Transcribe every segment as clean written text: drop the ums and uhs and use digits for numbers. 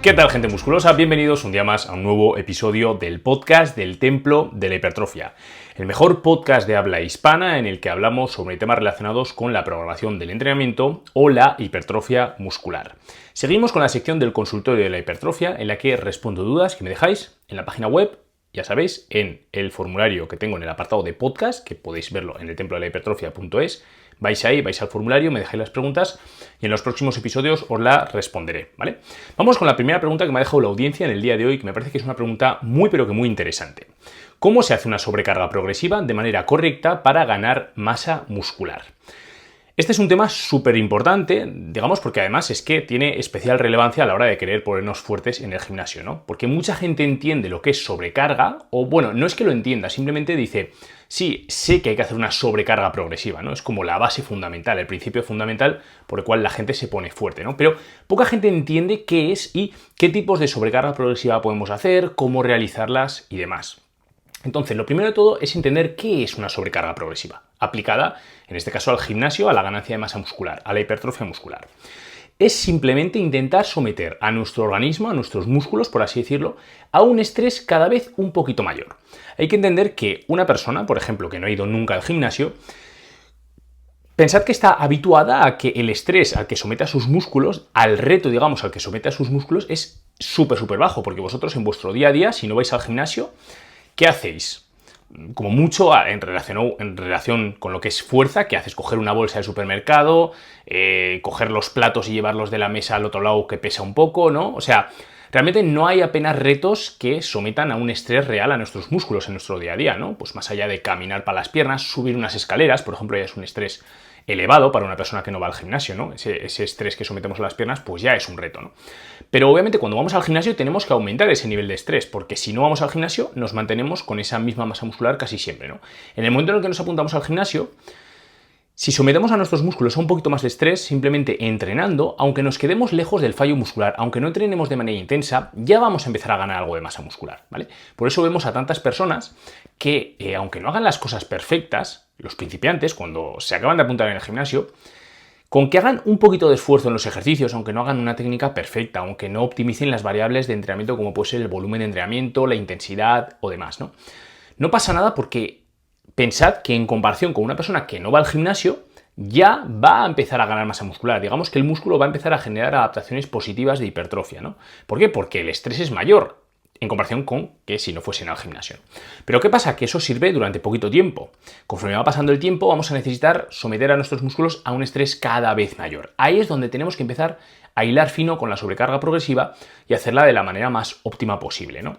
¿Qué tal, gente musculosa? Bienvenidos un día más a un nuevo episodio del podcast del Templo de la Hipertrofia, el mejor podcast de habla hispana en el que hablamos sobre temas relacionados con la programación del entrenamiento o la hipertrofia muscular. Seguimos con la sección del consultorio de la hipertrofia en la que respondo dudas que me dejáis en la página web, ya sabéis, en el formulario que tengo en el apartado de podcast, que podéis verlo en el templo de la hipertrofia.es. Vais ahí, vais al formulario, me dejáis las preguntas y en los próximos episodios os las responderé, ¿vale? Vamos con la primera pregunta que me ha dejado la audiencia en el día de hoy, que me parece que es una pregunta muy pero que muy interesante. ¿Cómo se hace una sobrecarga progresiva de manera correcta para ganar masa muscular? Este es un tema súper importante, digamos, porque además es que tiene especial relevancia a la hora de querer ponernos fuertes en el gimnasio, ¿no? Porque mucha gente entiende lo que es sobrecarga, o bueno, no es que lo entienda, simplemente dice, sí, sé que hay que hacer una sobrecarga progresiva, ¿no? Es como la base fundamental, el principio fundamental por el cual la gente se pone fuerte, ¿no? Pero poca gente entiende qué es y qué tipos de sobrecarga progresiva podemos hacer, cómo realizarlas y demás. Entonces, lo primero de todo es entender qué es una sobrecarga progresiva, aplicada, en este caso, al gimnasio, a la ganancia de masa muscular, a la hipertrofia muscular. Es simplemente intentar someter a nuestro organismo, a nuestros músculos, por así decirlo, a un estrés cada vez un poquito mayor. Hay que entender que una persona, por ejemplo, que no ha ido nunca al gimnasio, pensad que está habituada a que el estrés al que somete a sus músculos, al reto, digamos, al que somete a sus músculos, es súper bajo, porque vosotros en vuestro día a día, si no vais al gimnasio, ¿qué hacéis? Como mucho en relación con lo que es fuerza, que haces coger una bolsa de supermercado, coger los platos y llevarlos de la mesa al otro lado que pesa un poco, ¿no? O sea, realmente no hay apenas retos que sometan a un estrés real a nuestros músculos en nuestro día a día, ¿no? Pues más allá de caminar para las piernas, subir unas escaleras, por ejemplo, ya es un estrés elevado para una persona que no va al gimnasio, ¿no? Ese estrés que sometemos a las piernas, pues ya es un reto, ¿no? Pero obviamente cuando vamos al gimnasio tenemos que aumentar ese nivel de estrés, porque si no vamos al gimnasio nos mantenemos con esa misma masa muscular casi siempre, ¿no? En el momento en el que nos apuntamos al gimnasio, si sometemos a nuestros músculos a un poquito más de estrés, simplemente entrenando, aunque nos quedemos lejos del fallo muscular, aunque no entrenemos de manera intensa, ya vamos a empezar a ganar algo de masa muscular, ¿vale? Por eso vemos a tantas personas que, aunque no hagan las cosas perfectas, los principiantes, cuando se acaban de apuntar en el gimnasio, con que hagan un poquito de esfuerzo en los ejercicios, aunque no hagan una técnica perfecta, aunque no optimicen las variables de entrenamiento como puede ser el volumen de entrenamiento, la intensidad o demás, ¿no? No pasa nada porque pensad que en comparación con una persona que no va al gimnasio, ya va a empezar a ganar masa muscular. Digamos que el músculo va a empezar a generar adaptaciones positivas de hipertrofia, ¿no? ¿Por qué? Porque el estrés es mayor en comparación con que si no fuesen al gimnasio. Pero ¿qué pasa? Que eso sirve durante poquito tiempo. Conforme va pasando el tiempo, vamos a necesitar someter a nuestros músculos a un estrés cada vez mayor. Ahí es donde tenemos que empezar a hilar fino con la sobrecarga progresiva y hacerla de la manera más óptima posible, ¿no?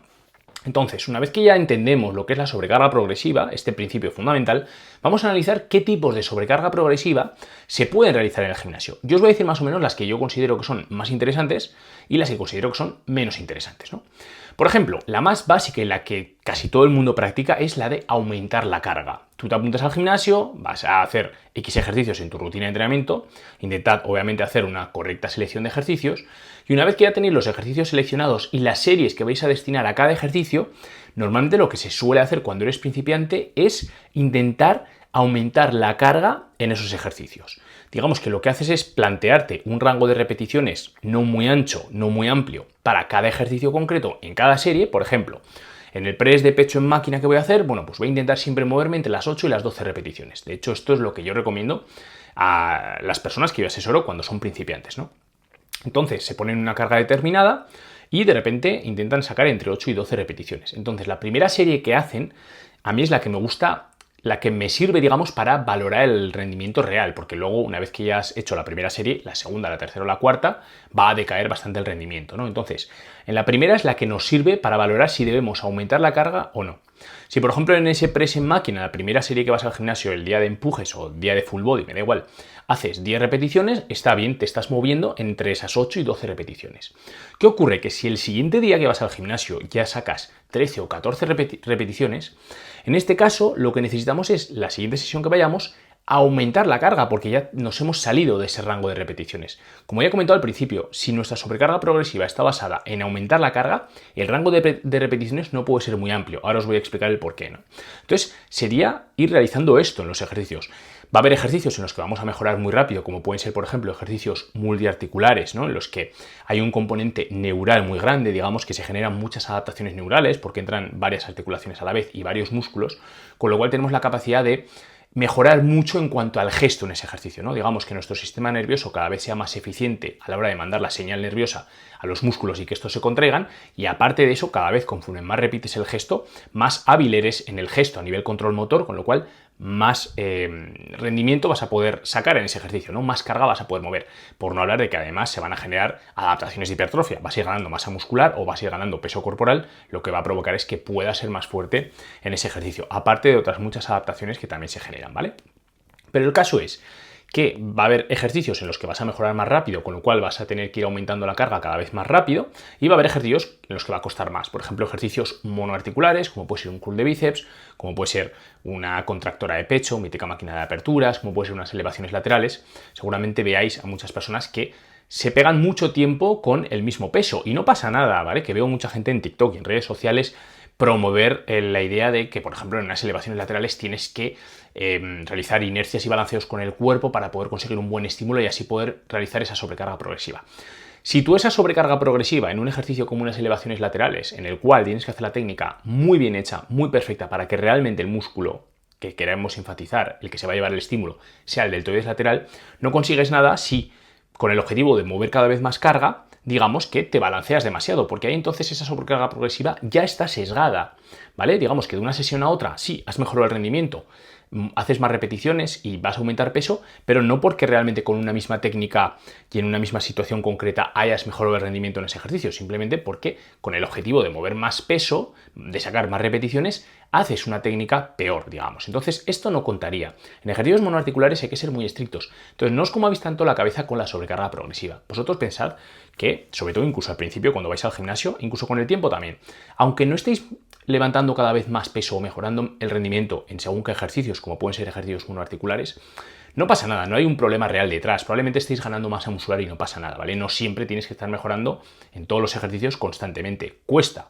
Entonces, una vez que ya entendemos lo que es la sobrecarga progresiva, este principio fundamental, vamos a analizar qué tipos de sobrecarga progresiva se pueden realizar en el gimnasio. Yo os voy a decir más o menos las que yo considero que son más interesantes y las que considero que son menos interesantes, ¿no? Por ejemplo, la más básica y la que casi todo el mundo practica es la de aumentar la carga. Tú te apuntas al gimnasio, vas a hacer X ejercicios en tu rutina de entrenamiento, intentad obviamente hacer una correcta selección de ejercicios y una vez que ya tenéis los ejercicios seleccionados y las series que vais a destinar a cada ejercicio, normalmente lo que se suele hacer cuando eres principiante es intentar aumentar la carga en esos ejercicios. Digamos que lo que haces es plantearte un rango de repeticiones no muy ancho, no muy amplio, para cada ejercicio concreto en cada serie. Por ejemplo, en el press de pecho en máquina que voy a hacer, bueno, pues voy a intentar siempre moverme entre las 8 y las 12 repeticiones. De hecho, esto es lo que yo recomiendo a las personas que yo asesoro cuando son principiantes, ¿no? Entonces, se ponen una carga determinada y de repente intentan sacar entre 8 y 12 repeticiones. Entonces, la primera serie que hacen, a mí es la que me gusta, la que me sirve, digamos, para valorar el rendimiento real, porque luego, una vez que ya has hecho la primera serie, la segunda, la tercera o la cuarta, va a decaer bastante el rendimiento, ¿no? Entonces, en la primera es la que nos sirve para valorar si debemos aumentar la carga o no. Si, por ejemplo, en ese press en máquina, la primera serie que vas al gimnasio, el día de empujes o el día de full body, me da igual, haces 10 repeticiones, está bien, te estás moviendo entre esas 8 y 12 repeticiones. ¿Qué ocurre? Que si el siguiente día que vas al gimnasio ya sacas 13 o 14 repeticiones, en este caso lo que necesitamos es, la siguiente sesión que vayamos, aumentar la carga porque ya nos hemos salido de ese rango de repeticiones. Como ya he comentado al principio, si nuestra sobrecarga progresiva está basada en aumentar la carga, el rango de repeticiones no puede ser muy amplio. Ahora os voy a explicar el por qué, ¿no? Entonces, sería ir realizando esto en los ejercicios. Va a haber ejercicios en los que vamos a mejorar muy rápido, como pueden ser, por ejemplo, ejercicios multiarticulares, ¿no? En los que hay un componente neural muy grande, digamos que se generan muchas adaptaciones neurales porque entran varias articulaciones a la vez y varios músculos, con lo cual tenemos la capacidad de mejorar mucho en cuanto al gesto en ese ejercicio, ¿no? Digamos que nuestro sistema nervioso cada vez sea más eficiente a la hora de mandar la señal nerviosa a los músculos y que estos se contraigan, y aparte de eso, cada vez conforme más repites el gesto, más hábil eres en el gesto a nivel control motor, con lo cual más rendimiento vas a poder sacar en ese ejercicio, ¿no? Más carga vas a poder mover, por no hablar de que además se van a generar adaptaciones de hipertrofia, vas a ir ganando masa muscular o vas a ir ganando peso corporal, lo que va a provocar es que puedas ser más fuerte en ese ejercicio, aparte de otras muchas adaptaciones que también se generan, ¿vale? Pero el caso es que va a haber ejercicios en los que vas a mejorar más rápido, con lo cual vas a tener que ir aumentando la carga cada vez más rápido, y va a haber ejercicios en los que va a costar más. Por ejemplo, ejercicios monoarticulares, como puede ser un curl de bíceps, como puede ser una contractora de pecho, mítica máquina de aperturas, como puede ser unas elevaciones laterales. Seguramente veáis a muchas personas que se pegan mucho tiempo con el mismo peso, y no pasa nada, ¿vale? Que veo mucha gente en TikTok y en redes sociales promover la idea de que, por ejemplo, en unas elevaciones laterales tienes que realizar inercias y balanceos con el cuerpo para poder conseguir un buen estímulo y así poder realizar esa sobrecarga progresiva. Si tú esa sobrecarga progresiva en un ejercicio como unas elevaciones laterales, en el cual tienes que hacer la técnica muy bien hecha, muy perfecta, para que realmente el músculo que queremos enfatizar, el que se va a llevar el estímulo, sea el deltoides lateral, no consigues nada si, con el objetivo de mover cada vez más carga, digamos que te balanceas demasiado, porque ahí entonces esa sobrecarga progresiva ya está sesgada, ¿vale? Digamos que de una sesión a otra, sí, has mejorado el rendimiento, haces más repeticiones y vas a aumentar peso, pero no porque realmente con una misma técnica y en una misma situación concreta hayas mejorado el rendimiento en ese ejercicio, simplemente porque con el objetivo de mover más peso, de sacar más repeticiones, haces una técnica peor, digamos. Entonces, esto no contaría. En ejercicios monoarticulares hay que ser muy estrictos. Entonces, no os comáis tanto la cabeza con la sobrecarga progresiva. Vosotros pensad que, sobre todo incluso al principio, cuando vais al gimnasio, incluso con el tiempo también, aunque no estéis levantando cada vez más peso o mejorando el rendimiento en según qué ejercicios, como pueden ser ejercicios monoarticulares, no pasa nada, no hay un problema real detrás. Probablemente estéis ganando masa muscular y no pasa nada, ¿vale? No siempre tienes que estar mejorando en todos los ejercicios constantemente. Cuesta.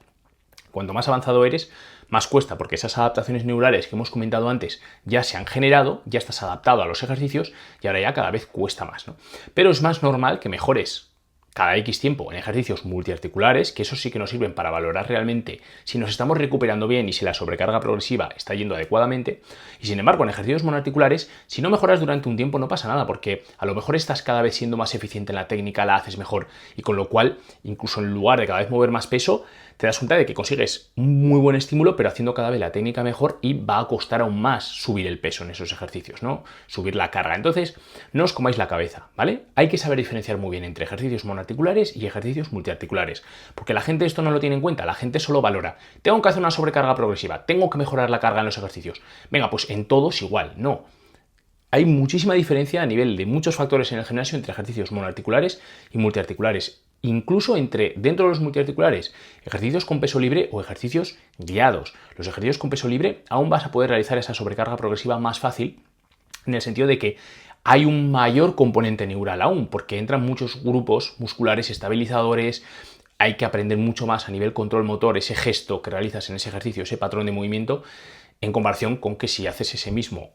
Cuanto más avanzado eres, más cuesta, porque esas adaptaciones neurales que hemos comentado antes ya se han generado, ya estás adaptado a los ejercicios y ahora ya cada vez cuesta más, ¿no? Pero es más normal que mejores cada X tiempo en ejercicios multiarticulares, que eso sí que nos sirven para valorar realmente si nos estamos recuperando bien y si la sobrecarga progresiva está yendo adecuadamente. Y sin embargo, en ejercicios monoarticulares, si no mejoras durante un tiempo no pasa nada, porque a lo mejor estás cada vez siendo más eficiente en la técnica, la haces mejor, y con lo cual, incluso en lugar de cada vez mover más peso, te das cuenta de que consigues un muy buen estímulo, pero haciendo cada vez la técnica mejor, y va a costar aún más subir el peso en esos ejercicios, ¿no? Subir la carga. Entonces, no os comáis la cabeza, ¿vale? Hay que saber diferenciar muy bien entre ejercicios monoarticulares y ejercicios multiarticulares, porque la gente esto no lo tiene en cuenta, la gente solo valora. Tengo que hacer una sobrecarga progresiva, tengo que mejorar la carga en los ejercicios. Venga, pues en todos igual, no. Hay muchísima diferencia a nivel de muchos factores en el gimnasio entre ejercicios monoarticulares y multiarticulares. Incluso dentro de los multiarticulares, ejercicios con peso libre o ejercicios guiados. Los ejercicios con peso libre aún vas a poder realizar esa sobrecarga progresiva más fácil, en el sentido de que hay un mayor componente neural aún, porque entran muchos grupos musculares estabilizadores, hay que aprender mucho más a nivel control motor, ese gesto que realizas en ese ejercicio, ese patrón de movimiento, en comparación con que si haces ese mismo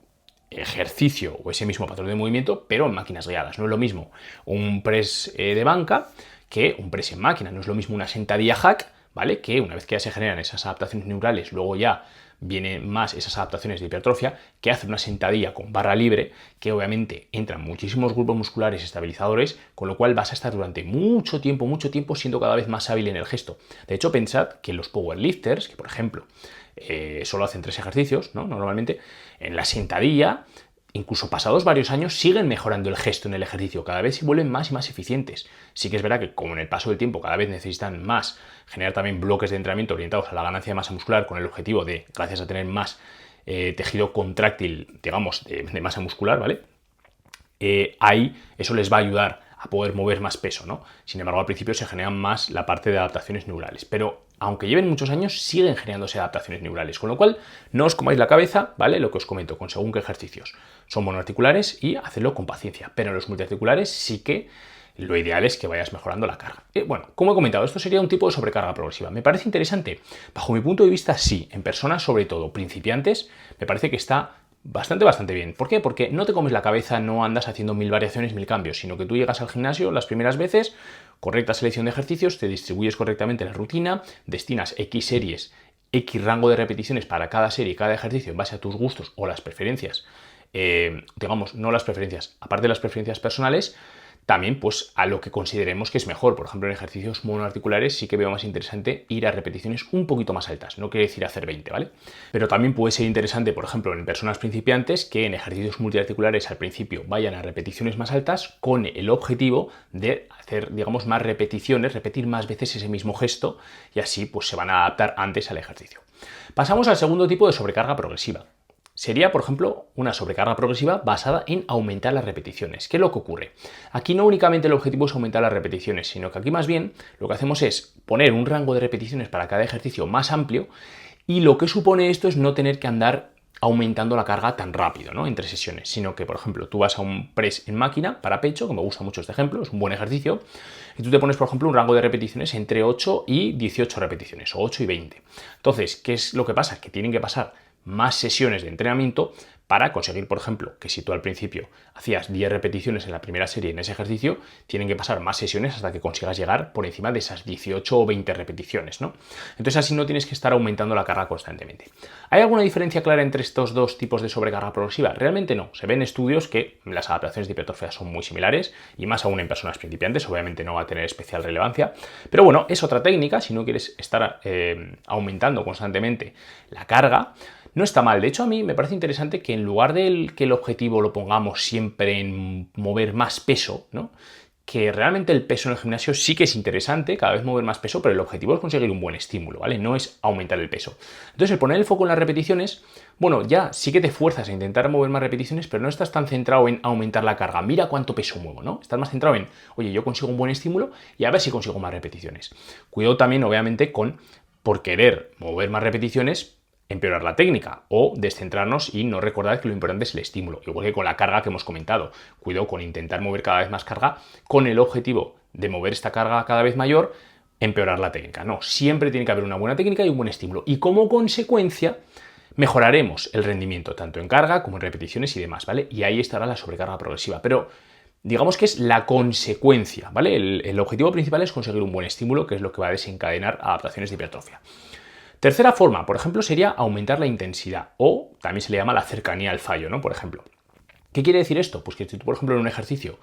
ejercicio o ese mismo patrón de movimiento, pero en máquinas guiadas. No es lo mismo un press de banca que un press en máquina, no es lo mismo una sentadilla hack, ¿vale? Que una vez que ya se generan esas adaptaciones neurales, luego ya vienen más esas adaptaciones de hipertrofia, que hace una sentadilla con barra libre, que obviamente entran muchísimos grupos musculares estabilizadores, con lo cual vas a estar durante mucho tiempo siendo cada vez más hábil en el gesto. De hecho, pensad que los powerlifters, que por ejemplo solo hacen 3 ejercicios, ¿no? Normalmente, en la sentadilla, incluso pasados varios años, siguen mejorando el gesto en el ejercicio, cada vez se vuelven más y más eficientes. Sí que es verdad que como en el paso del tiempo cada vez necesitan más generar también bloques de entrenamiento orientados a la ganancia de masa muscular con el objetivo de, gracias a tener más tejido contráctil, digamos, de masa muscular, ¿vale? Ahí eso les va a ayudar a poder mover más peso, ¿no? Sin embargo, al principio se generan más la parte de adaptaciones neurales. Pero aunque lleven muchos años, siguen generándose adaptaciones neurales. Con lo cual, no os comáis la cabeza, ¿vale? Lo que os comento, con según qué ejercicios. Son monoarticulares y hacedlo con paciencia. Pero en los multiarticulares sí que lo ideal es que vayas mejorando la carga. Bueno, como he comentado, esto sería un tipo de sobrecarga progresiva. ¿Me parece interesante? Bajo mi punto de vista, sí. En personas, sobre todo principiantes, me parece que está bastante bien. ¿Por qué? Porque no te comes la cabeza, no andas haciendo 1000 variaciones, 1000 cambios, sino que tú llegas al gimnasio las primeras veces, correcta selección de ejercicios, te distribuyes correctamente la rutina, destinas X series, X rango de repeticiones para cada serie y cada ejercicio en base a tus gustos o las preferencias, digamos, no las preferencias, aparte de las preferencias personales, también pues a lo que consideremos que es mejor. Por ejemplo, en ejercicios monoarticulares sí que veo más interesante ir a repeticiones un poquito más altas, no quiere decir hacer 20, ¿vale? Pero también puede ser interesante, por ejemplo, en personas principiantes que en ejercicios multiarticulares al principio vayan a repeticiones más altas con el objetivo de hacer, digamos, más repeticiones, repetir más veces ese mismo gesto y así pues se van a adaptar antes al ejercicio. Pasamos al segundo tipo de sobrecarga progresiva. Sería, por ejemplo, una sobrecarga progresiva basada en aumentar las repeticiones. ¿Qué es lo que ocurre? Aquí no únicamente el objetivo es aumentar las repeticiones, sino que aquí más bien lo que hacemos es poner un rango de repeticiones para cada ejercicio más amplio y lo que supone esto es no tener que andar aumentando la carga tan rápido, ¿no? Entre sesiones, sino que, por ejemplo, tú vas a un press en máquina para pecho, que me gusta mucho este ejemplo, es un buen ejercicio, y tú te pones, por ejemplo, un rango de repeticiones entre 8 y 18 repeticiones, o 8 y 20. Entonces, ¿qué es lo que pasa? Que tienen que pasar más sesiones de entrenamiento para conseguir, por ejemplo, que si tú al principio hacías 10 repeticiones en la primera serie en ese ejercicio, tienen que pasar más sesiones hasta que consigas llegar por encima de esas 18 o 20 repeticiones, ¿no? Entonces así no tienes que estar aumentando la carga constantemente. ¿Hay alguna diferencia clara entre estos dos tipos de sobrecarga progresiva? Realmente no. Se ven estudios que las adaptaciones de hipertrofia son muy similares y más aún en personas principiantes, obviamente no va a tener especial relevancia, pero bueno, es otra técnica. Si no quieres estar aumentando constantemente la carga, no está mal. De hecho, a mí me parece interesante que en lugar de que el objetivo lo pongamos siempre en mover más peso, ¿no? Que realmente el peso en el gimnasio sí que es interesante, cada vez mover más peso, pero el objetivo es conseguir un buen estímulo, ¿vale? No es aumentar el peso. Entonces, el poner el foco en las repeticiones, bueno, ya sí que te fuerzas a intentar mover más repeticiones, pero no estás tan centrado en aumentar la carga. Mira cuánto peso muevo, ¿no? Estás más centrado en, oye, yo consigo un buen estímulo y a ver si consigo más repeticiones. Cuidado también, obviamente, por querer mover más repeticiones, empeorar la técnica o descentrarnos y no recordar que lo importante es el estímulo, igual que con la carga que hemos comentado. Cuidado con intentar mover cada vez más carga con el objetivo de mover esta carga cada vez mayor, empeorar la técnica. No, siempre tiene que haber una buena técnica y un buen estímulo y como consecuencia mejoraremos el rendimiento tanto en carga como en repeticiones y demás, ¿vale? Y ahí estará la sobrecarga progresiva, pero digamos que es la consecuencia, ¿vale? El objetivo principal es conseguir un buen estímulo, que es lo que va a desencadenar adaptaciones de hipertrofia. Tercera forma, por ejemplo, sería aumentar la intensidad o también se le llama la cercanía al fallo, ¿no? Por ejemplo. ¿Qué quiere decir esto? Pues que si tú, por ejemplo, en un ejercicio,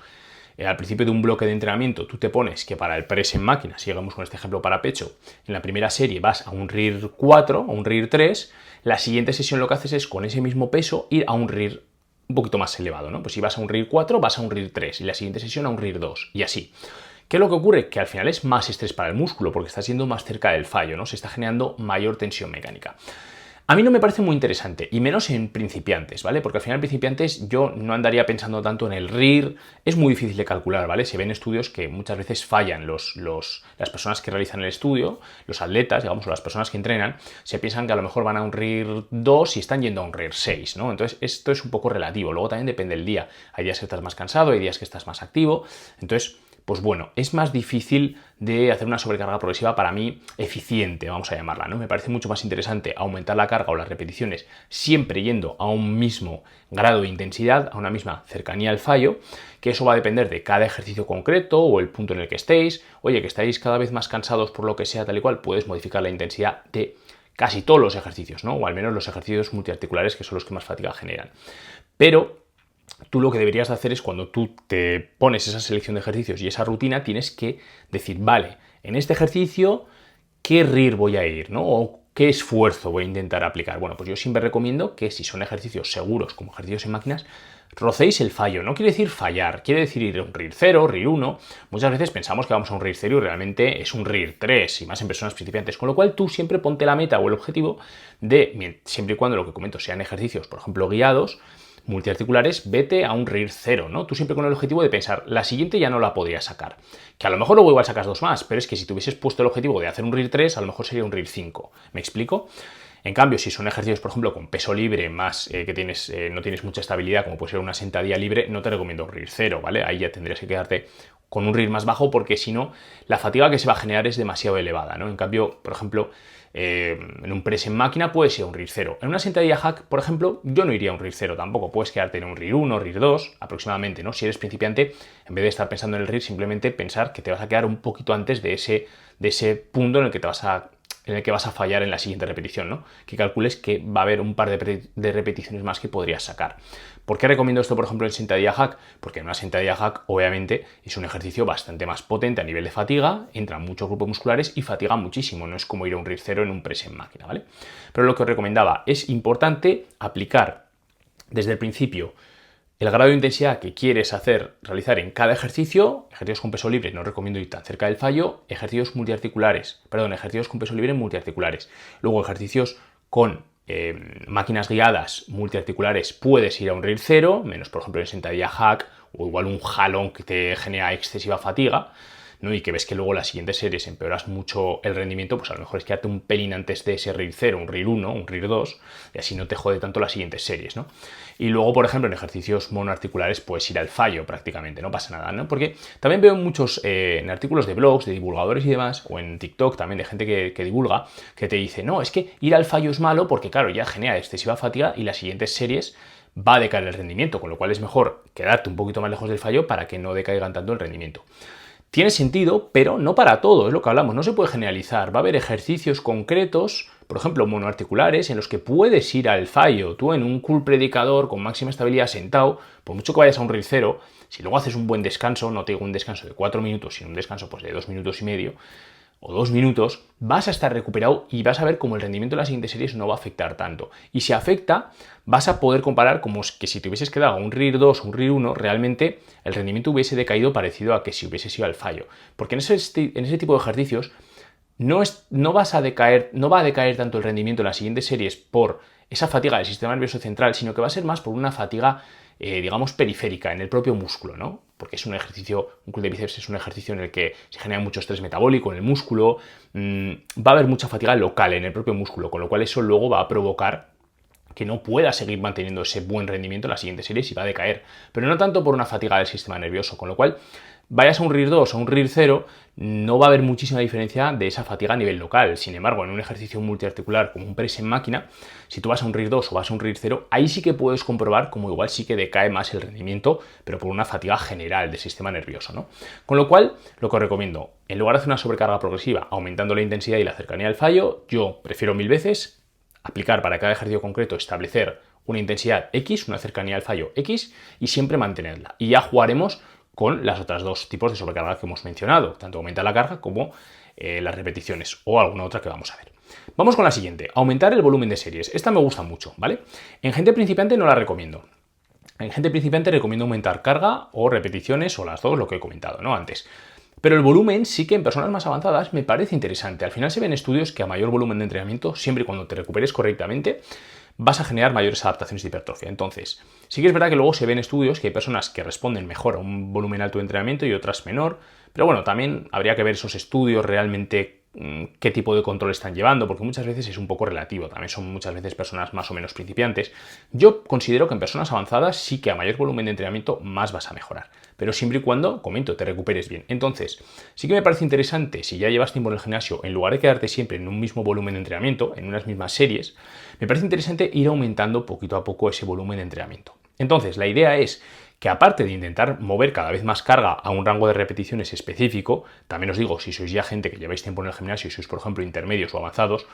al principio de un bloque de entrenamiento, tú te pones que para el press en máquina, si llegamos con este ejemplo para pecho, en la primera serie vas a un RIR 4 o un RIR 3, la siguiente sesión lo que haces es con ese mismo peso ir a un RIR un poquito más elevado, ¿no? Pues si vas a un RIR 4, vas a un RIR 3 y la siguiente sesión a un RIR 2 y así. ¿Qué es lo que ocurre? Que al final es más estrés para el músculo porque está siendo más cerca del fallo, ¿no? Se está generando mayor tensión mecánica. A mí no me parece muy interesante, y menos en principiantes, ¿vale? Porque al final en principiantes yo no andaría pensando tanto en el RIR, es muy difícil de calcular, ¿vale? Se ven estudios que muchas veces fallan las personas que realizan el estudio, los atletas, digamos, o las personas que entrenan, se piensan que a lo mejor van a un RIR 2 y están yendo a un RIR 6, ¿no? Entonces esto es un poco relativo, luego también depende del día, hay días que estás más cansado, hay días que estás más activo, entonces pues bueno, es más difícil de hacer una sobrecarga progresiva para mí eficiente, vamos a llamarla, ¿no? Me parece mucho más interesante aumentar la carga o las repeticiones siempre yendo a un mismo grado de intensidad, a una misma cercanía al fallo, que eso va a depender de cada ejercicio concreto o el punto en el que estéis. Oye, que estáis cada vez más cansados por lo que sea, tal y cual, puedes modificar la intensidad de casi todos los ejercicios, ¿no? O al menos los ejercicios multiarticulares, que son los que más fatiga generan. Pero tú lo que deberías hacer es cuando tú te pones esa selección de ejercicios y esa rutina, tienes que decir, vale, en este ejercicio, ¿qué RIR voy a ir, ¿no? O qué esfuerzo voy a intentar aplicar. Bueno, pues yo siempre recomiendo que si son ejercicios seguros, como ejercicios en máquinas, rocéis el fallo. No quiere decir fallar, quiere decir ir a un RIR 0, RIR 1. Muchas veces pensamos que vamos a un RIR 0 y realmente es un RIR 3, y más en personas principiantes. Con lo cual tú siempre ponte la meta o el objetivo de, siempre y cuando lo que comento sean ejercicios, por ejemplo, guiados, multiarticulares, vete a un RIR 0, ¿no? Tú siempre con el objetivo de pensar, la siguiente ya no la podrías sacar. Que a lo mejor luego igual sacas 2 más, pero es que si te hubieses puesto el objetivo de hacer un RIR 3, a lo mejor sería un RIR 5. ¿Me explico? En cambio, si son ejercicios, por ejemplo, con peso libre más que no tienes mucha estabilidad, como puede ser una sentadilla libre, no te recomiendo un RIR 0, ¿vale? Ahí ya tendrías que quedarte con un RIR más bajo porque si no, la fatiga que se va a generar es demasiado elevada, ¿no? En cambio, por ejemplo, en un press en máquina puede ser un RIR 0. En una sentadilla hack, por ejemplo, yo no iría a un RIR 0 tampoco. Puedes quedarte en un RIR 1, RIR 2 aproximadamente, ¿no? Si eres principiante, en vez de estar pensando en el RIR, simplemente pensar que te vas a quedar un poquito antes de ese punto en el que vas a fallar en la siguiente repetición, ¿no? Que calcules que va a haber un par de repeticiones más que podrías sacar. ¿Por qué recomiendo esto, por ejemplo, en sentadilla hack? Porque en una sentadilla hack, obviamente, es un ejercicio bastante más potente a nivel de fatiga, entran muchos grupos musculares y fatiga muchísimo, no es como ir a un RIR 0 en un press en máquina, ¿vale? Pero lo que os recomendaba, es importante aplicar desde el principio el grado de intensidad que quieres realizar en cada ejercicios con peso libre, no recomiendo ir tan cerca del fallo, ejercicios con peso libre multiarticulares. Luego ejercicios con máquinas guiadas multiarticulares puedes ir a un RIR 0, menos por ejemplo en sentadilla hack o igual un jalón que te genera excesiva fatiga, ¿no? Y que ves que luego las siguientes series empeoras mucho el rendimiento, pues a lo mejor es quedarte un pelín antes de ese RIR 0, un RIR 1, un RIR 2, y así no te jode tanto las siguientes series, ¿no? Y luego, por ejemplo, en ejercicios monoarticulares puedes ir al fallo prácticamente, no pasa nada, ¿no? Porque también veo muchos en artículos de blogs, de divulgadores y demás, o en TikTok también de gente que divulga, que te dice, no, es que ir al fallo es malo porque, claro, ya genera excesiva fatiga y las siguientes series va a decaer el rendimiento, con lo cual es mejor quedarte un poquito más lejos del fallo para que no decaigan tanto el rendimiento. Tiene sentido, pero no para todo, es lo que hablamos, no se puede generalizar. Va a haber ejercicios concretos, por ejemplo, monoarticulares, en los que puedes ir al fallo. Tú en un curl predicador con máxima estabilidad sentado, por mucho que vayas a un RIR 0, si luego haces un buen descanso, no te digo un descanso de 4 minutos, sino un descanso pues, de 2 minutos y medio, o 2 minutos, vas a estar recuperado y vas a ver cómo el rendimiento de las siguientes series no va a afectar tanto. Y si afecta, vas a poder comparar como que si te hubieses quedado a un RIR 2 o un RIR 1, realmente el rendimiento hubiese decaído parecido a que si hubieses ido al fallo. Porque en ese tipo de ejercicios no va a decaer tanto el rendimiento en las siguientes series por esa fatiga del sistema nervioso central, sino que va a ser más por una fatiga digamos, periférica, en el propio músculo, ¿no? Porque es un curl de bíceps es un ejercicio en el que se genera mucho estrés metabólico en el músculo, va a haber mucha fatiga local en el propio músculo, con lo cual eso luego va a provocar que no pueda seguir manteniendo ese buen rendimiento en las siguientes series y va a decaer, pero no tanto por una fatiga del sistema nervioso, con lo cual vayas a un RIR 2 o a un RIR 0, no va a haber muchísima diferencia de esa fatiga a nivel local. Sin embargo, en un ejercicio multiarticular como un press en máquina, si tú vas a un RIR 2 o vas a un RIR 0, ahí sí que puedes comprobar cómo igual sí que decae más el rendimiento, pero por una fatiga general del sistema nervioso, ¿no? Con lo cual, lo que os recomiendo, en lugar de hacer una sobrecarga progresiva aumentando la intensidad y la cercanía del fallo, yo prefiero 1000 veces aplicar para cada ejercicio concreto, establecer una intensidad X, una cercanía al fallo X y siempre mantenerla. Y ya jugaremos con las otras dos tipos de sobrecarga que hemos mencionado, tanto aumentar la carga como las repeticiones o alguna otra que vamos a ver. Vamos con la siguiente, aumentar el volumen de series. Esta me gusta mucho, ¿vale? En gente principiante no la recomiendo. En gente principiante recomiendo aumentar carga o repeticiones o las dos, lo que he comentado, ¿no? Antes. Pero el volumen sí que en personas más avanzadas me parece interesante. Al final se ven estudios que a mayor volumen de entrenamiento, siempre y cuando te recuperes correctamente, vas a generar mayores adaptaciones de hipertrofia. Entonces, sí que es verdad que luego se ven estudios que hay personas que responden mejor a un volumen alto de entrenamiento y otras menor, pero bueno, también habría que ver esos estudios realmente qué tipo de control están llevando, porque muchas veces es un poco relativo, también son muchas veces personas más o menos principiantes. Yo considero que en personas avanzadas sí que a mayor volumen de entrenamiento más vas a mejorar, pero siempre y cuando, comento, te recuperes bien. Entonces, sí que me parece interesante, si ya llevas tiempo en el gimnasio, en lugar de quedarte siempre en un mismo volumen de entrenamiento, en unas mismas series, me parece interesante ir aumentando poquito a poco ese volumen de entrenamiento. Entonces, la idea es que aparte de intentar mover cada vez más carga a un rango de repeticiones específico, también os digo, si sois ya gente que lleváis tiempo en el gimnasio y sois, por ejemplo, intermedios o avanzados,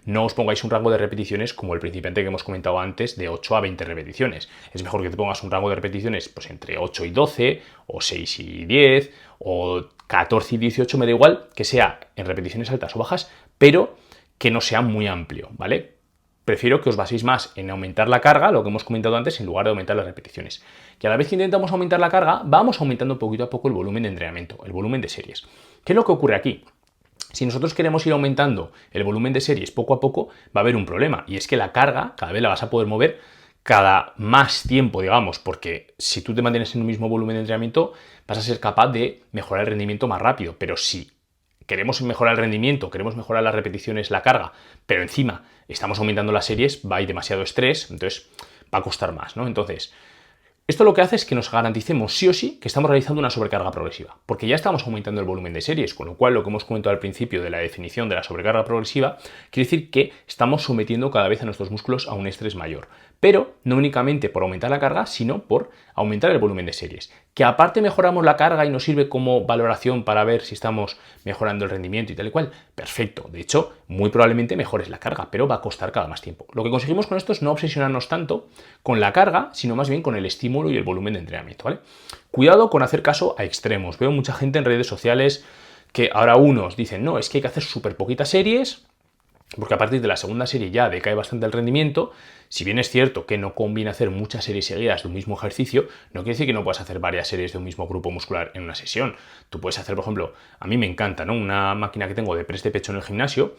no os pongáis un rango de repeticiones como el principiante que hemos comentado antes, de 8 a 20 repeticiones. Es mejor que te pongas un rango de repeticiones pues entre 8 y 12, o 6 y 10, o 14 y 18, me da igual, que sea en repeticiones altas o bajas, pero que no sea muy amplio, ¿vale? Prefiero que os baséis más en aumentar la carga, lo que hemos comentado antes, en lugar de aumentar las repeticiones. Y a la vez que intentamos aumentar la carga, vamos aumentando poquito a poco el volumen de entrenamiento, el volumen de series. ¿Qué es lo que ocurre aquí? Si nosotros queremos ir aumentando el volumen de series poco a poco, va a haber un problema, y es que la carga cada vez la vas a poder mover cada más tiempo, digamos, porque si tú te mantienes en un mismo volumen de entrenamiento, vas a ser capaz de mejorar el rendimiento más rápido. Pero si queremos mejorar el rendimiento, queremos mejorar las repeticiones, la carga, pero encima estamos aumentando las series, va a ir demasiado estrés, entonces va a costar más, ¿no? Entonces, esto lo que hace es que nos garanticemos sí o sí que estamos realizando una sobrecarga progresiva, porque ya estamos aumentando el volumen de series, con lo cual lo que hemos comentado al principio de la definición de la sobrecarga progresiva quiere decir que estamos sometiendo cada vez a nuestros músculos a un estrés mayor, pero no únicamente por aumentar la carga, sino por aumentar el volumen de series. Que aparte mejoramos la carga y nos sirve como valoración para ver si estamos mejorando el rendimiento y tal y cual, perfecto. De hecho, muy probablemente mejores la carga, pero va a costar cada más tiempo. Lo que conseguimos con esto es no obsesionarnos tanto con la carga, sino más bien con el estímulo y el volumen de entrenamiento, ¿vale? Cuidado con hacer caso a extremos. Veo mucha gente en redes sociales que ahora unos dicen, no, es que hay que hacer súper poquitas series, porque a partir de la segunda serie ya decae bastante el rendimiento. Si bien es cierto que no conviene hacer muchas series seguidas de un mismo ejercicio, no quiere decir que no puedas hacer varias series de un mismo grupo muscular en una sesión. Tú puedes hacer, por ejemplo, a mí me encanta, ¿no? Una máquina que tengo de press de pecho en el gimnasio,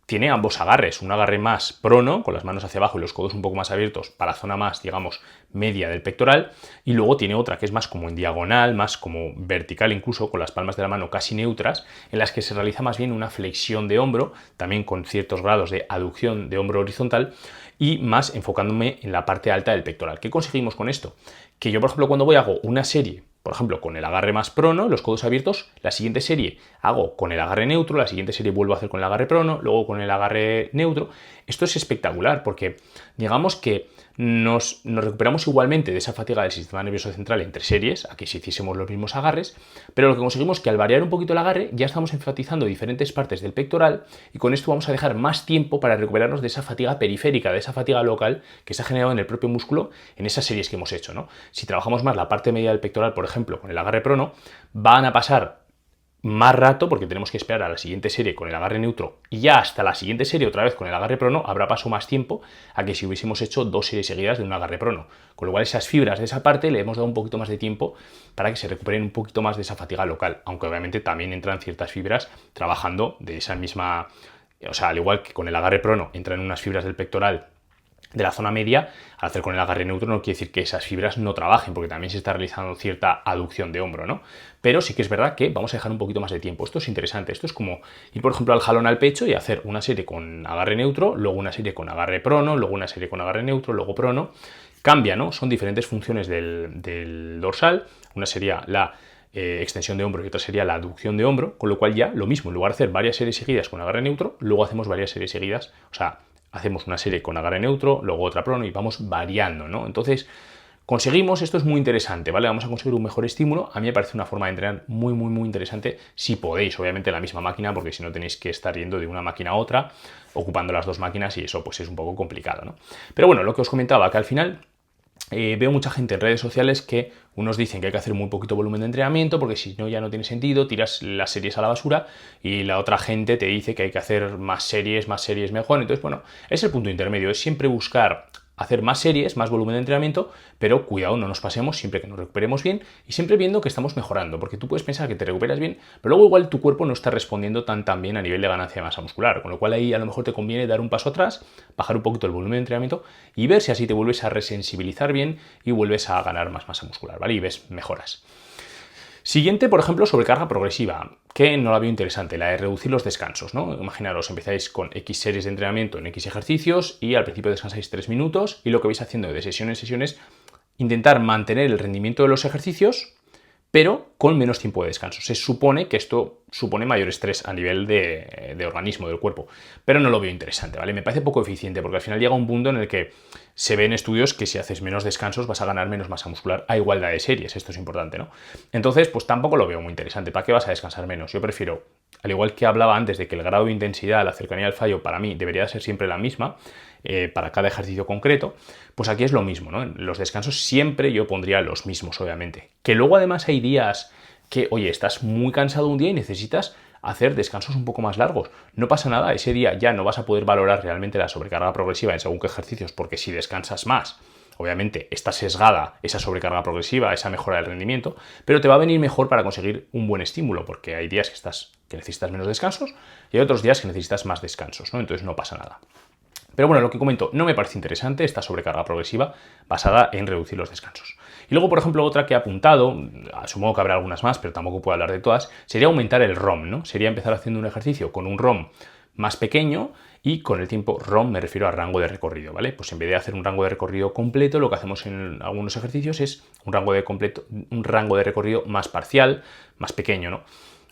tiene ambos agarres, un agarre más prono, con las manos hacia abajo y los codos un poco más abiertos para la zona más, digamos, media del pectoral, y luego tiene otra que es más como en diagonal, más como vertical incluso, con las palmas de la mano casi neutras, en las que se realiza más bien una flexión de hombro, también con ciertos grados de aducción de hombro horizontal, y más enfocándome en la parte alta del pectoral. ¿Qué conseguimos con esto? Que yo, por ejemplo, cuando hago una serie, por ejemplo, con el agarre más prono, los codos abiertos, la siguiente serie hago con el agarre neutro, la siguiente serie vuelvo a hacer con el agarre prono, luego con el agarre neutro. Esto es espectacular porque digamos que nos recuperamos igualmente de esa fatiga del sistema nervioso central entre series, aquí si hiciésemos los mismos agarres, pero lo que conseguimos es que al variar un poquito el agarre ya estamos enfatizando diferentes partes del pectoral y con esto vamos a dejar más tiempo para recuperarnos de esa fatiga periférica, de esa fatiga local que se ha generado en el propio músculo en esas series que hemos hecho, ¿no? Si trabajamos más la parte media del pectoral, por ejemplo, con el agarre prono, van a pasar más rato porque tenemos que esperar a la siguiente serie con el agarre neutro y ya hasta la siguiente serie otra vez con el agarre prono habrá pasado más tiempo a que si hubiésemos hecho 2 series seguidas de un agarre prono. Con lo cual esas fibras de esa parte le hemos dado un poquito más de tiempo para que se recuperen un poquito más de esa fatiga local, aunque obviamente también entran ciertas fibras trabajando de esa misma, o sea, al igual que con el agarre prono entran unas fibras del pectoral de la zona media, al hacer con el agarre neutro no quiere decir que esas fibras no trabajen, porque también se está realizando cierta aducción de hombro, ¿no? Pero sí que es verdad que vamos a dejar un poquito más de tiempo. Esto es interesante, esto es como ir, por ejemplo, al jalón al pecho y hacer una serie con agarre neutro, luego una serie con agarre prono, luego una serie con agarre neutro, luego prono. Cambia, ¿no? Son diferentes funciones del dorsal. Una sería la extensión de hombro y otra sería la aducción de hombro, con lo cual ya lo mismo, en lugar de hacer varias series seguidas con agarre neutro, luego hacemos varias series seguidas, o sea, hacemos una serie con agarre neutro, luego otra prono y vamos variando, ¿no? Entonces, conseguimos, esto es muy interesante, ¿vale? Vamos a conseguir un mejor estímulo. A mí me parece una forma de entrenar muy, muy, muy interesante. Si podéis, obviamente, la misma máquina, porque si no tenéis que estar yendo de una máquina a otra, ocupando las dos máquinas y eso pues es un poco complicado, ¿no? Pero bueno, lo que os comentaba, que al final veo mucha gente en redes sociales que unos dicen que hay que hacer muy poquito volumen de entrenamiento porque si no ya no tiene sentido, tiras las series a la basura, y la otra gente te dice que hay que hacer más series mejor. Entonces, bueno, es el punto intermedio, es siempre buscar hacer más series, más volumen de entrenamiento, pero cuidado, no nos pasemos, siempre que nos recuperemos bien y siempre viendo que estamos mejorando, porque tú puedes pensar que te recuperas bien, pero luego igual tu cuerpo no está respondiendo tan bien a nivel de ganancia de masa muscular, con lo cual ahí a lo mejor te conviene dar un paso atrás, bajar un poquito el volumen de entrenamiento y ver si así te vuelves a resensibilizar bien y vuelves a ganar más masa muscular, ¿vale? Y ves mejoras. Siguiente, por ejemplo, sobrecarga progresiva, que no la veo interesante, la de reducir los descansos, ¿no? Imaginaros, empezáis con X series de entrenamiento en X ejercicios y al principio descansáis 3 minutos y lo que vais haciendo de sesión en sesión es intentar mantener el rendimiento de los ejercicios, pero con menos tiempo de descanso. Se supone que esto supone mayor estrés a nivel de organismo, del cuerpo, pero no lo veo interesante, ¿vale? Me parece poco eficiente porque al final llega un punto en el que se ven estudios que si haces menos descansos vas a ganar menos masa muscular a igualdad de series, esto es importante, ¿no? Entonces, pues tampoco lo veo muy interesante. ¿Para qué vas a descansar menos? Yo prefiero, al igual que hablaba antes de que el grado de intensidad, la cercanía al fallo para mí debería ser siempre la misma, para cada ejercicio concreto, pues aquí es lo mismo, ¿no? Los descansos siempre yo pondría los mismos, obviamente. Que luego además hay días que, oye, estás muy cansado un día y necesitas hacer descansos un poco más largos. No pasa nada, ese día ya no vas a poder valorar realmente la sobrecarga progresiva en según qué ejercicios, porque si descansas más, obviamente está sesgada esa sobrecarga progresiva, esa mejora del rendimiento, pero te va a venir mejor para conseguir un buen estímulo, porque hay días que necesitas menos descansos y hay otros días que necesitas más descansos, ¿no? Entonces no pasa nada. Pero bueno, lo que comento no me parece interesante esta sobrecarga progresiva basada en reducir los descansos. Y luego, por ejemplo, otra que he apuntado, supongo que habrá algunas más, pero tampoco puedo hablar de todas, sería aumentar el ROM, ¿no? Sería empezar haciendo un ejercicio con un ROM más pequeño y con el tiempo ROM me refiero a rango de recorrido, ¿vale? Pues en vez de hacer un rango de recorrido completo, lo que hacemos en algunos ejercicios es un rango de recorrido más parcial, más pequeño, ¿no?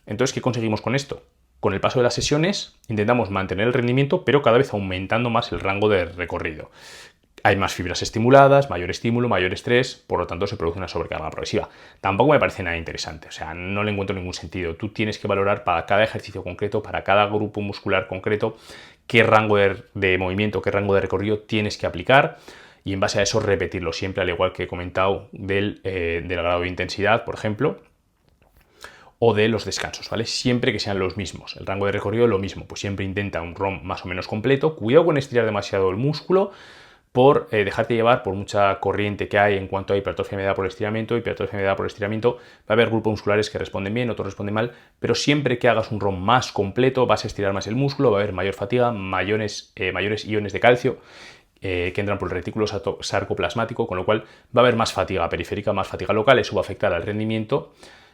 Entonces, ¿qué conseguimos con esto? Con el paso de las sesiones intentamos mantener el rendimiento, pero cada vez aumentando más el rango de recorrido. Hay más fibras estimuladas, mayor estímulo, mayor estrés, por lo tanto se produce una sobrecarga progresiva. Tampoco me parece nada interesante, o sea, no le encuentro ningún sentido. Tú tienes que valorar para cada ejercicio concreto, para cada grupo muscular concreto, qué rango de movimiento, qué rango de recorrido tienes que aplicar y en base a eso repetirlo siempre, al igual que he comentado del grado de intensidad, por ejemplo, o de los descansos, ¿vale? Siempre que sean los mismos. El rango de recorrido lo mismo, pues siempre intenta un ROM más o menos completo. Cuidado con estirar demasiado el músculo por dejarte llevar por mucha corriente que hay en cuanto a hipertrofia mediada por estiramiento. Hipertrofia mediada por estiramiento, va a haber grupos musculares que responden bien, otros responden mal, pero siempre que hagas un ROM más completo vas a estirar más el músculo, va a haber mayor fatiga, mayores iones de calcio que entran por el retículo sarcoplasmático, con lo cual va a haber más fatiga periférica, más fatiga local, eso va a afectar al rendimiento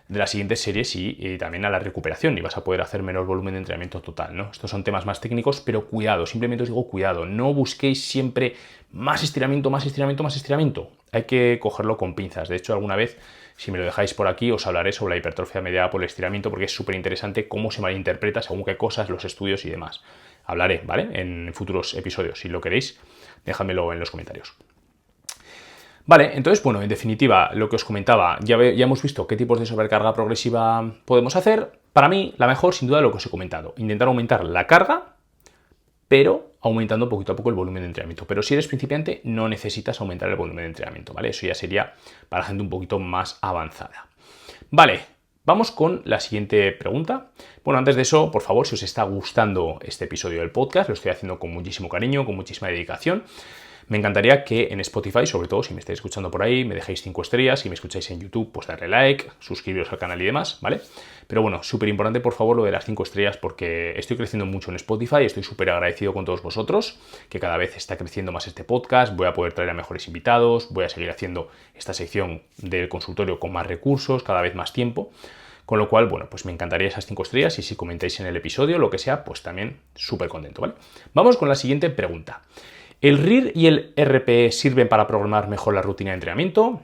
de las siguientes series y también a la recuperación y vas a poder hacer menor volumen de entrenamiento total, ¿no? Estos son temas más técnicos, pero cuidado, simplemente os digo cuidado, no busquéis siempre más estiramiento, más estiramiento, más estiramiento. Hay que cogerlo con pinzas. De hecho, alguna vez, si me lo dejáis por aquí, os hablaré sobre la hipertrofia mediada por el estiramiento porque es súper interesante cómo se malinterpreta según qué cosas, los estudios y demás. Hablaré, ¿vale? En futuros episodios. Si lo queréis, déjamelo en los comentarios. Vale, entonces, bueno, en definitiva, lo que os comentaba, ya hemos visto qué tipos de sobrecarga progresiva podemos hacer. Para mí, la mejor, sin duda, lo que os he comentado. Intentar aumentar la carga, pero aumentando poquito a poco el volumen de entrenamiento. Pero si eres principiante, no necesitas aumentar el volumen de entrenamiento, ¿vale? Eso ya sería para gente un poquito más avanzada. Vale, vamos con la siguiente pregunta. Bueno, antes de eso, por favor, si os está gustando este episodio del podcast, lo estoy haciendo con muchísimo cariño, con muchísima dedicación. Me encantaría que en Spotify, sobre todo si me estáis escuchando por ahí, me dejéis 5 estrellas. Si me escucháis en YouTube, pues darle like, suscribiros al canal y demás, ¿vale? Pero bueno, súper importante, por favor, lo de las 5 estrellas porque estoy creciendo mucho en Spotify, estoy súper agradecido con todos vosotros, que cada vez está creciendo más este podcast, voy a poder traer a mejores invitados, voy a seguir haciendo esta sección del consultorio con más recursos, cada vez más tiempo. Con lo cual, bueno, pues me encantaría esas 5 estrellas y si comentáis en el episodio, lo que sea, pues también súper contento, ¿vale? Vamos con la siguiente pregunta. ¿El RIR y el RPE sirven para programar mejor la rutina de entrenamiento?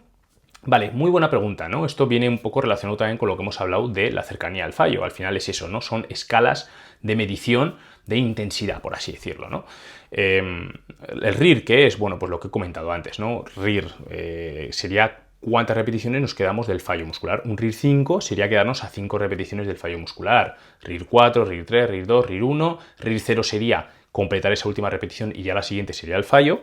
Vale, muy buena pregunta, ¿no? Esto viene un poco relacionado también con lo que hemos hablado de la cercanía al fallo. Al final es eso, ¿no? Son escalas de medición de intensidad, por así decirlo, ¿no? El RIR, ¿qué es? Bueno, pues lo que he comentado antes, ¿no? RIR sería cuántas repeticiones nos quedamos del fallo muscular. Un RIR 5 sería quedarnos a 5 repeticiones del fallo muscular. RIR 4, RIR 3, RIR 2, RIR 1, RIR 0 sería completar esa última repetición y ya la siguiente sería el fallo,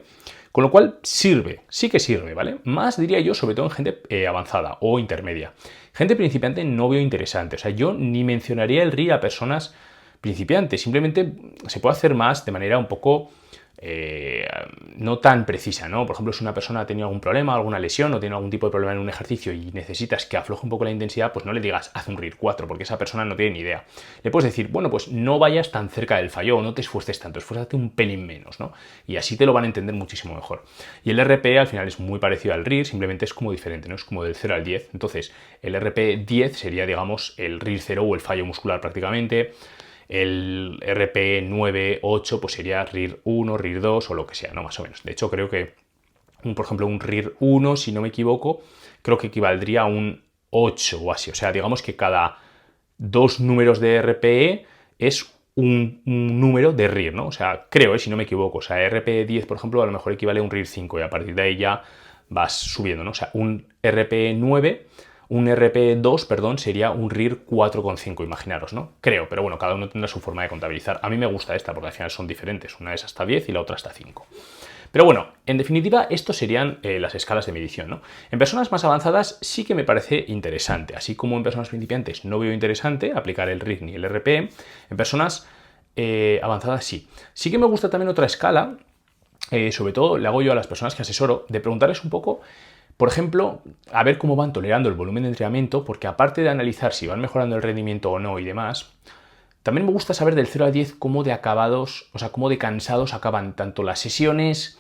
con lo cual sirve, sí que sirve, ¿vale? Más diría yo, sobre todo en gente avanzada o intermedia. Gente principiante no veo interesante, o sea, yo ni mencionaría el RIR a personas principiantes, simplemente se puede hacer más de manera un poco no tan precisa, ¿no? Por ejemplo, si una persona ha tenido algún problema, alguna lesión o tiene algún tipo de problema en un ejercicio y necesitas que afloje un poco la intensidad, pues no le digas haz un RIR 4 porque esa persona no tiene ni idea. Le puedes decir, bueno, pues no vayas tan cerca del fallo o no te esfuerces tanto, esfuérzate un pelín menos, ¿no? Y así te lo van a entender muchísimo mejor. Y el RPE al final es muy parecido al RIR, simplemente es como diferente, ¿no? Es como del 0 al 10. Entonces, el RPE 10 sería, digamos, el RIR 0 o el fallo muscular prácticamente. El RPE 9, 8, pues sería RIR 1, RIR 2 o lo que sea, ¿no? Más o menos. De hecho, creo que, por ejemplo, un RIR 1, si no me equivoco, creo que equivaldría a un 8 o así. O sea, digamos que cada 2 números de RPE es un número de RIR, ¿no? O sea, creo, si no me equivoco. O sea, RPE 10, por ejemplo, a lo mejor equivale a un RIR 5 y a partir de ahí ya vas subiendo, ¿no? O sea, un RPE 9... Un RPE2, perdón, sería un RIR 4,5, imaginaros, ¿no? Creo, pero bueno, cada uno tendrá su forma de contabilizar. A mí me gusta esta porque al final son diferentes. Una es hasta 10 y la otra hasta 5. Pero bueno, en definitiva, estos serían las escalas de medición, ¿no? En personas más avanzadas sí que me parece interesante. Así como en personas principiantes no veo interesante aplicar el RIR ni el RPE, en personas avanzadas sí. Sí que me gusta también otra escala, sobre todo le hago yo a las personas que asesoro, de preguntarles un poco... Por ejemplo, a ver cómo van tolerando el volumen de entrenamiento, porque aparte de analizar si van mejorando el rendimiento o no y demás, También me gusta saber del 0 al 10 cómo de acabados, o sea, cómo de cansados acaban tanto las sesiones.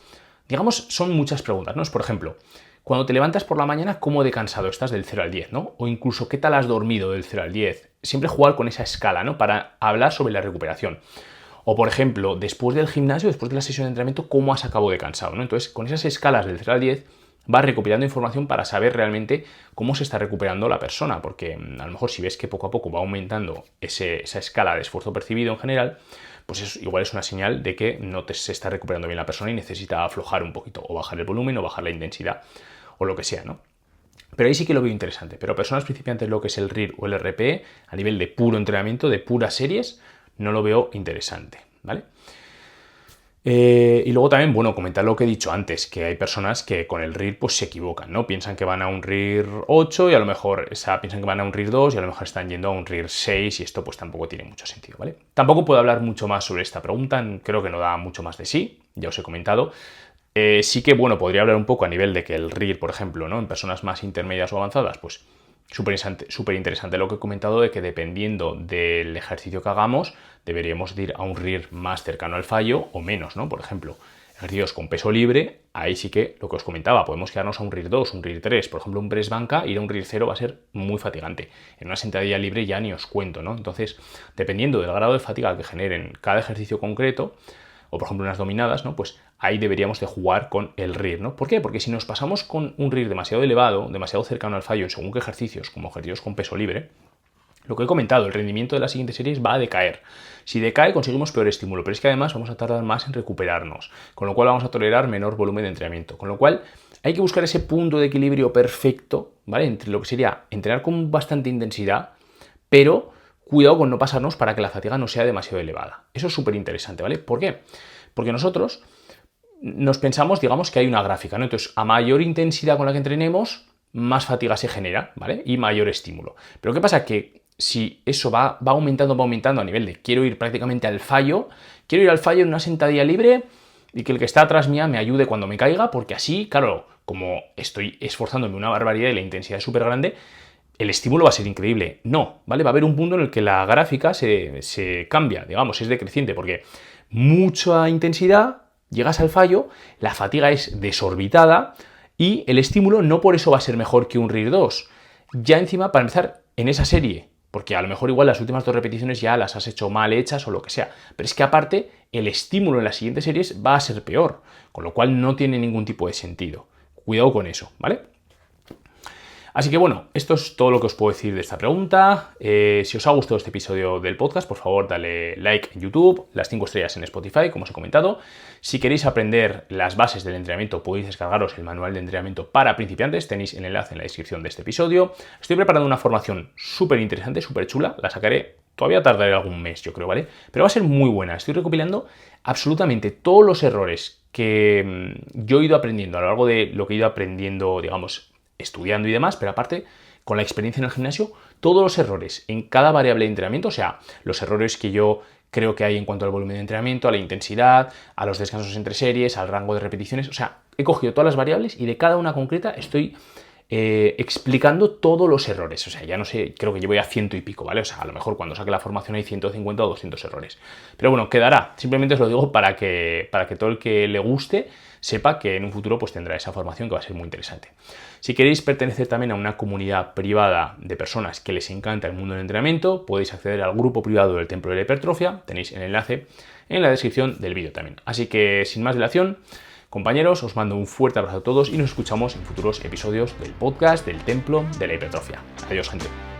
Digamos, son muchas preguntas, ¿no? Es, por ejemplo, cuando te levantas por la mañana, ¿cómo de cansado estás del 0 al 10, ¿no? O incluso, ¿qué tal has dormido del 0 al 10? Siempre jugar con esa escala, ¿no? Para hablar sobre la recuperación. O, por ejemplo, después del gimnasio, después de la sesión de entrenamiento, ¿cómo has acabado de cansado, ¿no? Entonces, con esas escalas del 0 al 10, vas recopilando información para saber realmente cómo se está recuperando la persona, porque a lo mejor si ves que poco a poco va aumentando esa escala de esfuerzo percibido en general, pues igual es una señal de que no se está recuperando bien la persona y necesita aflojar un poquito, o bajar el volumen, o bajar la intensidad, o lo que sea, ¿no? Pero ahí sí que lo veo interesante. Pero personas principiantes, lo que es el RIR o el RPE, a nivel de puro entrenamiento, de puras series, no lo veo interesante, ¿vale? Y luego también, bueno, comentar lo que he dicho antes, que hay personas que con el RIR pues se equivocan, ¿no? Piensan que van a un RIR 8 y a lo mejor, piensan que van a un RIR 2 y a lo mejor están yendo a un RIR 6 y esto pues tampoco tiene mucho sentido, ¿vale? Tampoco puedo hablar mucho más sobre esta pregunta, creo que no da mucho más de sí, ya os he comentado. Sí que, bueno, podría hablar un poco a nivel de que el RIR, por ejemplo, ¿no? En personas más intermedias o avanzadas, pues súper interesante lo que he comentado de que dependiendo del ejercicio que hagamos, deberíamos de ir a un RIR más cercano al fallo o menos, ¿no? Por ejemplo, ejercicios con peso libre, ahí sí que lo que os comentaba, podemos quedarnos a un RIR 2, un RIR 3, por ejemplo, un press banca, ir a un RIR 0 va a ser muy fatigante. En una sentadilla libre ya ni os cuento, ¿no? Entonces, dependiendo del grado de fatiga que generen cada ejercicio concreto, o por ejemplo unas dominadas, ¿no? Pues ahí deberíamos de jugar con el RIR, ¿no? ¿Por qué? Porque si nos pasamos con un RIR demasiado elevado, demasiado cercano al fallo en según qué ejercicios, como ejercicios con peso libre, lo que he comentado, el rendimiento de las siguientes series va a decaer. Si decae, conseguimos peor estímulo, pero es que además vamos a tardar más en recuperarnos, con lo cual vamos a tolerar menor volumen de entrenamiento. Con lo cual, hay que buscar ese punto de equilibrio perfecto, ¿vale? Entre lo que sería entrenar con bastante intensidad, pero cuidado con no pasarnos para que la fatiga no sea demasiado elevada. Eso es súper interesante, ¿vale? ¿Por qué? Porque nosotros nos pensamos, digamos, que hay una gráfica, ¿no? Entonces, a mayor intensidad con la que entrenemos, más fatiga se genera, ¿vale? Y mayor estímulo. Pero ¿qué pasa? Que si eso va aumentando a nivel de quiero ir prácticamente al fallo, quiero ir al fallo en una sentadilla libre y que el que está atrás mía me ayude cuando me caiga, porque así, claro, como estoy esforzándome una barbaridad y la intensidad es súper grande, el estímulo va a ser increíble. No, ¿vale? Va a haber un punto en el que la gráfica se cambia, digamos, es decreciente, porque mucha intensidad, llegas al fallo, la fatiga es desorbitada y el estímulo no por eso va a ser mejor que un RIR 2. Ya encima, para empezar, en esa serie, porque a lo mejor igual las últimas 2 repeticiones ya las has hecho mal hechas o lo que sea, pero es que aparte el estímulo en las siguientes series va a ser peor, con lo cual no tiene ningún tipo de sentido. Cuidado con eso, ¿vale? Así que bueno, esto es todo lo que os puedo decir de esta pregunta. Si os ha gustado este episodio del podcast, por favor dale like en YouTube, las 5 estrellas en Spotify, como os he comentado. Si queréis aprender las bases del entrenamiento, podéis descargaros el manual de entrenamiento para principiantes, tenéis el enlace en la descripción de este episodio. Estoy preparando una formación súper interesante, súper chula, la sacaré, todavía tardaré algún mes yo creo, ¿vale? Pero va a ser muy buena, estoy recopilando absolutamente todos los errores que yo he ido aprendiendo a lo largo de lo que he ido aprendiendo, digamos, estudiando y demás, pero aparte, con la experiencia en el gimnasio, todos los errores en cada variable de entrenamiento, o sea, los errores que yo creo que hay en cuanto al volumen de entrenamiento, a la intensidad, a los descansos entre series, al rango de repeticiones, o sea, he cogido todas las variables y de cada una concreta estoy explicando todos los errores, o sea, ya no sé, creo que llevo ya 100 y pico, ¿vale? O sea, a lo mejor cuando saque la formación hay 150 o 200 errores, pero bueno, quedará, simplemente os lo digo para que todo el que le guste sepa que en un futuro pues tendrá esa formación que va a ser muy interesante. Si queréis pertenecer también a una comunidad privada de personas que les encanta el mundo del entrenamiento, podéis acceder al grupo privado del Templo de la Hipertrofia, tenéis el enlace en la descripción del vídeo también. Así que sin más dilación, compañeros, os mando un fuerte abrazo a todos y nos escuchamos en futuros episodios del podcast del Templo de la Hipertrofia. Adiós, gente.